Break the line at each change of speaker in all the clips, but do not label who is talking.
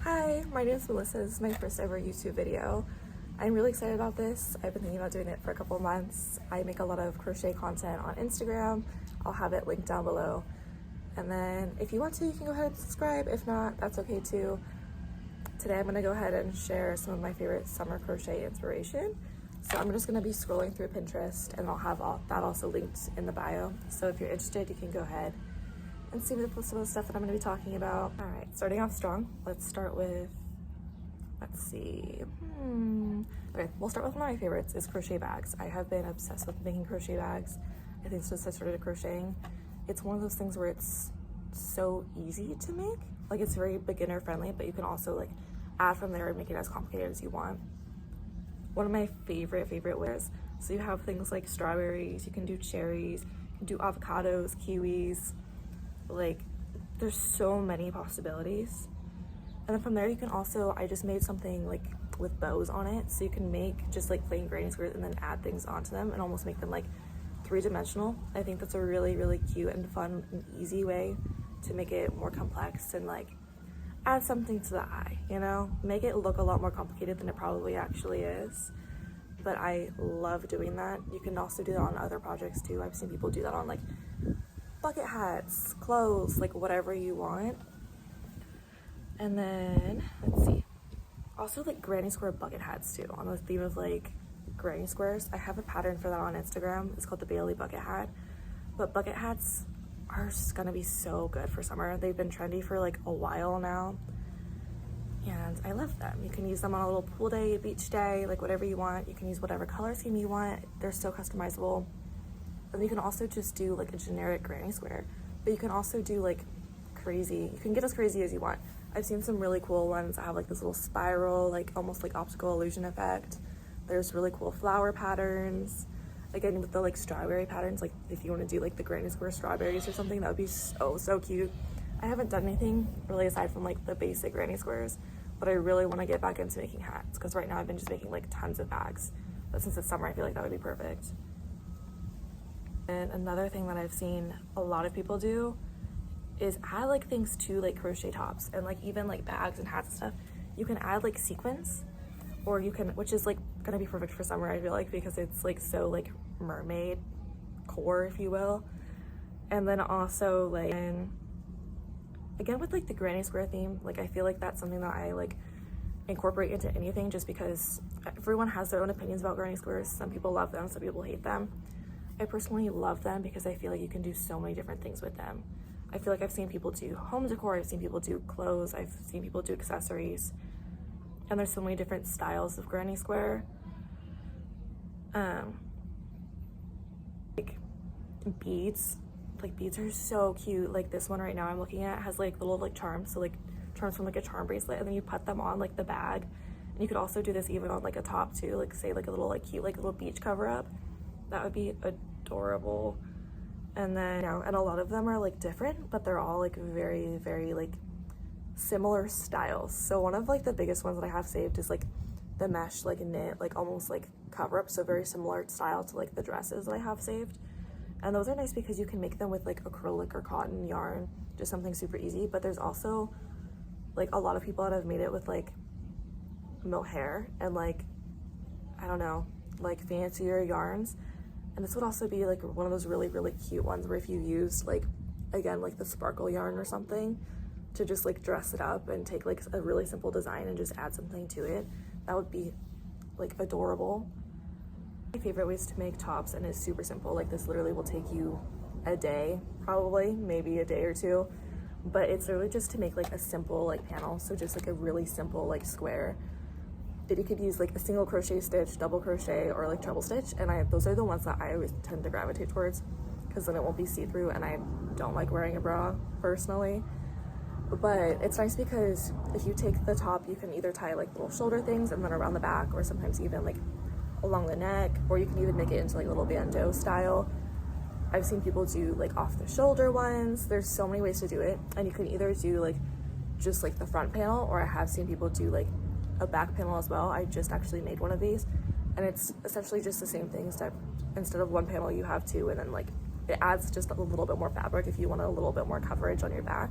Hi, my name is Melissa. This is my first ever YouTube video. I'm really excited about this. I've been thinking about doing it for a couple of months. I make a lot of crochet content on Instagram. I'll have it linked down below. And then if you want to, you can go ahead and subscribe. If not, that's okay too. Today I'm gonna go ahead and share some of my favorite summer crochet inspiration. So I'm just gonna be scrolling through Pinterest, and I'll have that also linked in the bio. So if you're interested, you can go ahead and see some of the stuff that I'm gonna be talking about. All right, starting off strong. Let's start with, let's see. Okay, we'll start with one of my favorites is crochet bags. I have been obsessed with making crochet bags, I think, since I started crocheting. It's one of those things where it's so easy to make. Like, it's very beginner friendly, but you can also like add from there and make it as complicated as you want. One of my favorite wares. So you have things like strawberries, you can do cherries, you can do avocados, kiwis. Like, there's so many possibilities. And then from there you can also, I just made something like with bows on it, so you can make just like plain granny squares and then add things onto them and almost make them like three-dimensional. I think that's a really cute and fun and easy way to make it more complex and like add something to the eye, you know? Make it look a lot more complicated than it probably actually is. But I love doing that. You can also do that on other projects too. I've seen people do that on like bucket hats, clothes, like whatever you want. And then, let's see. Also like granny square bucket hats too, on the theme of like granny squares. I have a pattern for that on Instagram. It's called the Bailey bucket hat. But bucket hats are just gonna be so good for summer. They've been trendy for like a while now, and I love them. You can use them on a little pool day, beach day, like whatever you want. You can use whatever color scheme you want. They're so customizable. And you can also just do like a generic granny square, but you can also do like crazy. You can get as crazy as you want. I've seen some really cool ones that have like this little spiral, like almost like optical illusion effect. There's really cool flower patterns. Again, with the like strawberry patterns, like if you want to do like the granny square strawberries or something, that would be so cute. I haven't done anything really aside from like the basic granny squares, but I really want to get back into making hats, because right now I've been just making like tons of bags. But since it's summer, I feel like that would be perfect. And another thing that I've seen a lot of people do is add like things to like crochet tops and like even like bags and hats and stuff. You can add like sequins, or you can, which is like gonna be perfect for summer, I feel like, because it's like so like mermaid core, if you will. And then also like, and again with like the granny square theme, like I feel like that's something that I like incorporate into anything, just because everyone has their own opinions about granny squares. Some people love them, some people hate them. I personally love them because I feel like you can do so many different things with them. I feel like I've seen people do home decor, I've seen people do clothes, I've seen people do accessories, and there's so many different styles of granny square. Like beads, like beads are so cute. Like this one right now I'm looking at has like little like charms, so like charms from like a charm bracelet, and then you put them on like the bag. And you could also do this even on like a top too, like say like a little like cute like little beach cover up. That would be adorable. And then, you know, and a lot of them are like different, but they're all like very like similar styles. So one of like the biggest ones that I have saved is like the mesh like knit, like almost like cover up, so very similar style to like the dresses that I have saved. And those are nice because you can make them with like acrylic or cotton yarn, just something super easy. But there's also like a lot of people that have made it with like mohair and like, I don't know, like fancier yarns. And this would also be like one of those really cute ones where if you use like, again, like the sparkle yarn or something to just like dress it up and take like a really simple design and just add something to it, that would be like adorable. My favorite ways to make tops, and it's super simple, like this literally will take you a day, probably, maybe a day or two, but it's literally just to make like a simple like panel. So just like a really simple like square that you could use like a single crochet stitch, double crochet, or like treble stitch. And those are the ones that I always tend to gravitate towards, because then it won't be see-through, and I don't like wearing a bra personally. But it's nice because if you take the top, you can either tie like little shoulder things and then around the back, or sometimes even like along the neck, or you can even make it into like a little bandeau style. I've seen people do like off the shoulder ones. There's so many ways to do it, and you can either do like just like the front panel, or I have seen people do like a back panel as well. I just actually made one of these, and it's essentially just the same thing, except instead of one panel you have two, and then like it adds just a little bit more fabric if you want a little bit more coverage on your back.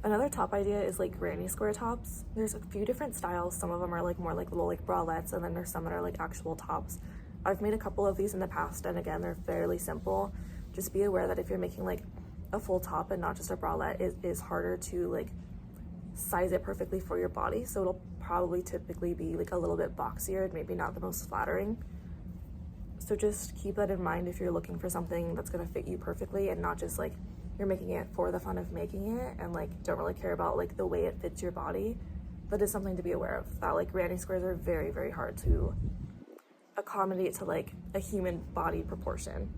Another top idea is like granny square tops. There's a few different styles. Some of them are like more like little like bralettes, and then there's some that are like actual tops. I've made a couple of these in the past, and again, they're fairly simple. Just be aware that if you're making like a full top and not just a bralette, it is harder to like size it perfectly for your body. So it'll probably typically be like a little bit boxier and maybe not the most flattering. So just keep that in mind if you're looking for something that's gonna fit you perfectly and not just like you're making it for the fun of making it and like don't really care about like the way it fits your body. That is something to be aware of, that like granny squares are very, very hard to accommodate to like a human body proportion.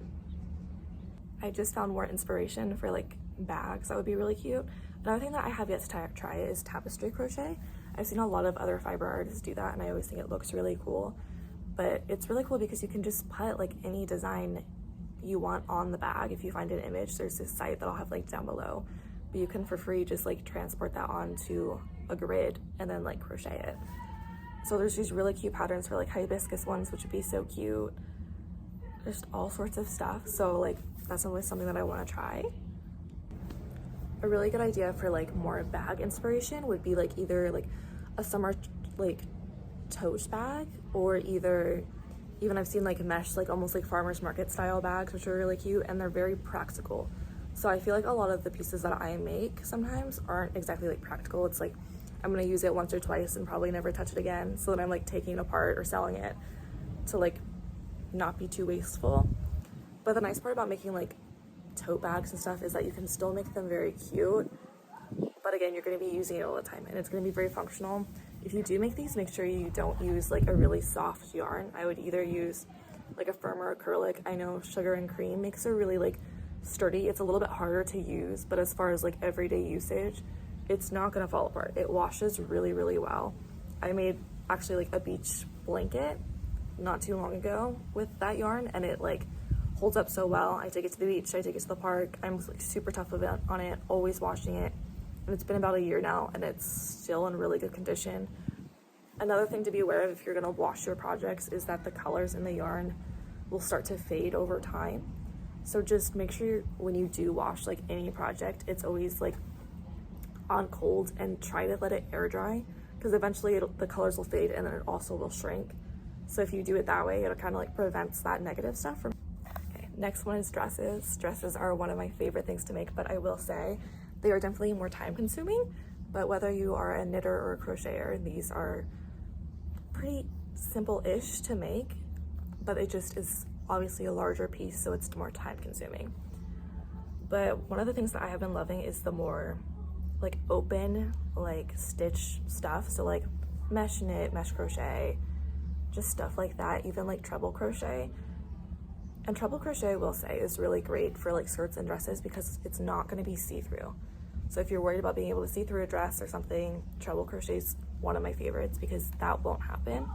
I just found more inspiration for like bags that would be really cute. Another thing that I have yet to try is tapestry crochet. I've seen a lot of other fiber artists do that, and I always think it looks really cool. But it's really cool because you can just put like any design you want on the bag. If you find an image, there's this site that I'll have linked down below, but you can for free just like transport that onto a grid and then like crochet it. So there's these really cute patterns for like hibiscus ones, which would be so cute. Just all sorts of stuff. So like that's always something that I want to try. A really good idea for like more bag inspiration would be like either like a summer like tote bag, or either even I've seen like mesh, like almost like farmer's market style bags, which are really cute and they're very practical. So I feel like a lot of the pieces that I make sometimes aren't exactly like practical. It's like I'm gonna use it once or twice and probably never touch it again. So then I'm like taking it apart or selling it to like not be too wasteful. But the nice part about making like tote bags and stuff is that you can still make them very cute. But again, you're gonna be using it all the time and it's gonna be very functional. If you do make these, make sure you don't use like a really soft yarn. I would either use like a firmer acrylic. I know Sugar and Cream makes a really like sturdy. It's a little bit harder to use, but as far as like everyday usage, it's not gonna fall apart. It washes really, really well. I made actually like a beach blanket not too long ago with that yarn, and it like holds up so well. I take it to the beach, I take it to the park. I'm like super tough on it, always washing it. And it's been about a year now and it's still in really good condition. Another thing to be aware of if you're gonna wash your projects is that the colors in the yarn will start to fade over time. So just make sure when you do wash like any project, it's always like on cold and try to let it air dry, because eventually the colors will fade and then it also will shrink. So if you do it that way, it kind of like prevents that negative stuff from. Okay, next one is dresses. Dresses are one of my favorite things to make, but I will say they are definitely more time consuming. But whether you are a knitter or a crocheter, these are pretty simple-ish to make, but it just is obviously a larger piece, so it's more time consuming. But one of the things that I have been loving is the more like open, like stitch stuff. So like mesh knit, mesh crochet, just stuff like that, even like treble crochet. And treble crochet, I will say, is really great for like skirts and dresses because it's not going to be see-through. So if you're worried about being able to see through a dress or something, treble crochet is one of my favorites because that won't happen.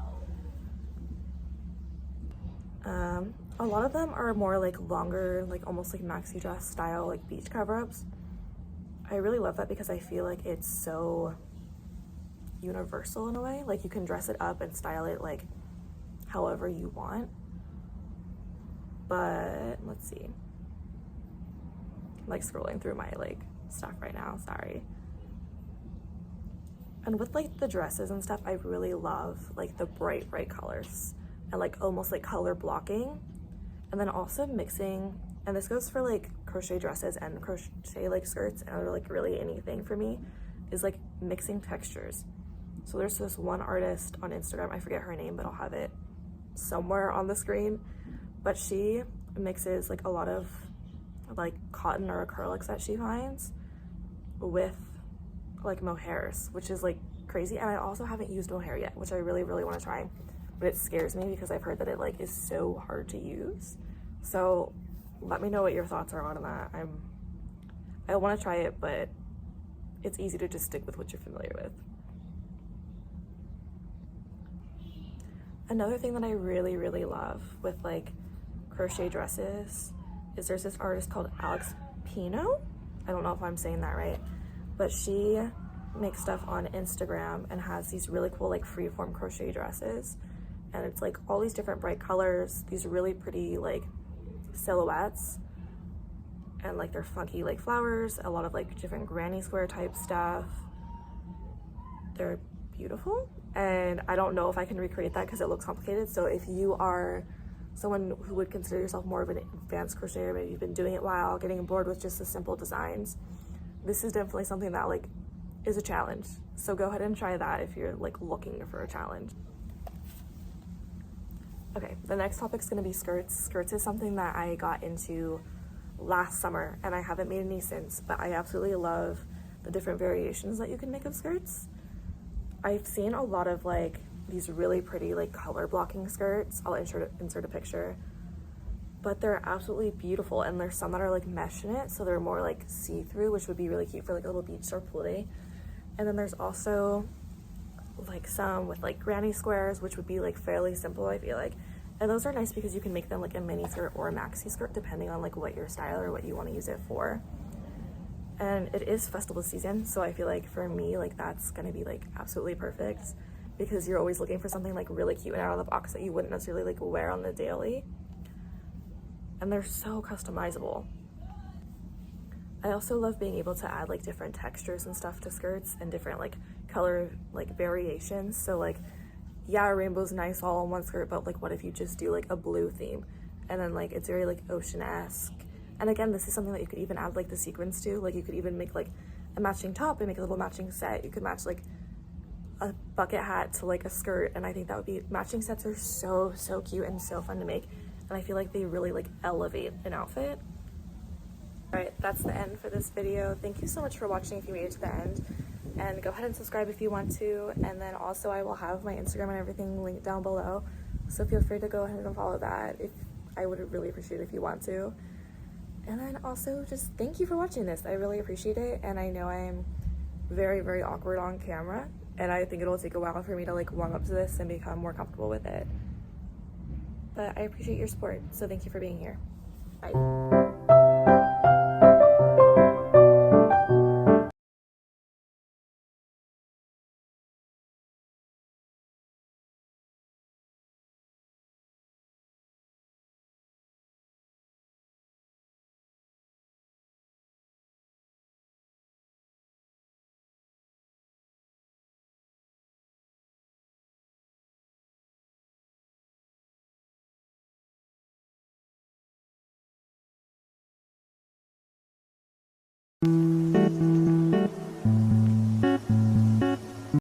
A lot of them are more like longer, like almost like maxi dress style, like beach cover-ups. I really love that because I feel like it's so universal in a way. Like you can dress it up and style it like however you want. But let's see. I'm like scrolling through my like stuff right now, sorry. And with like the dresses and stuff, I really love like the bright colors and like almost like color blocking. And then also mixing, and this goes for like crochet dresses and crochet like skirts and like really anything for me, is like mixing textures. So there's this one artist on Instagram, I forget her name, but I'll have it somewhere on the screen. But she mixes like a lot of like cotton or acrylics that she finds with like mohairs, which is like crazy. And I also haven't used mohair yet, which I really want to try, but it scares me because I've heard that it like is so hard to use. So let me know what your thoughts are on that. I want to try it, but it's easy to just stick with what you're familiar with. Another thing that I really love with like crochet dresses is there's this artist called Alex Pino. I don't know if I'm saying that right, but she makes stuff on Instagram and has these really cool like freeform crochet dresses. and it's like all these different bright colors, these really pretty like silhouettes, and like they're funky like flowers, a lot of like different granny square type stuff. They're beautiful, and I don't know if I can recreate that because it looks complicated. So if you are someone who would consider yourself more of an advanced crocheter, maybe you've been doing it a while, getting bored with just the simple designs, this is definitely something that like is a challenge. So go ahead and try that if you're like looking for a challenge. Okay, the next topic is going to be skirts. Skirts is something that I got into last summer and I haven't made any since, but I absolutely love the different variations that you can make of skirts. I've seen a lot of like these really pretty like color blocking skirts. I'll insert a picture, but they're absolutely beautiful, and there's some that are like mesh in it, so they're more like see-through, which would be really cute for like a little beach or pool day. And then there's also like some with like granny squares, which would be like fairly simple, I feel like, and those are nice because you can make them like a mini skirt or a maxi skirt depending on like what your style or what you want to use it for. And it is festival season, so I feel like for me, like that's gonna be like absolutely perfect because you're always looking for something like really cute and out of the box that you wouldn't necessarily like wear on the daily. And they're so customizable. I also love being able to add like different textures and stuff to skirts and different like color like variations. So like, yeah, a rainbow's nice all on one skirt, but like what if you just do like a blue theme, and then like it's very like ocean-esque. And again, this is something that you could even add like the sequins to. Like you could even make like a matching top and make a little matching set. You could match like a bucket hat to like a skirt, and I think that would be, matching sets are so cute and so fun to make, and I feel like they really like elevate an outfit. All right, that's the end for this video. Thank you so much for watching if you made it to the end, and go ahead and subscribe if you want to. And then also I will have my Instagram and everything linked down below, so feel free to go ahead and follow that. If I would really appreciate it if you want to. And then also just thank you for watching this. I really appreciate it, and I know I'm very awkward on camera, and I think it'll take a while for me to like warm up to this and become more comfortable with it. But I appreciate your support, so thank you for being here. Bye.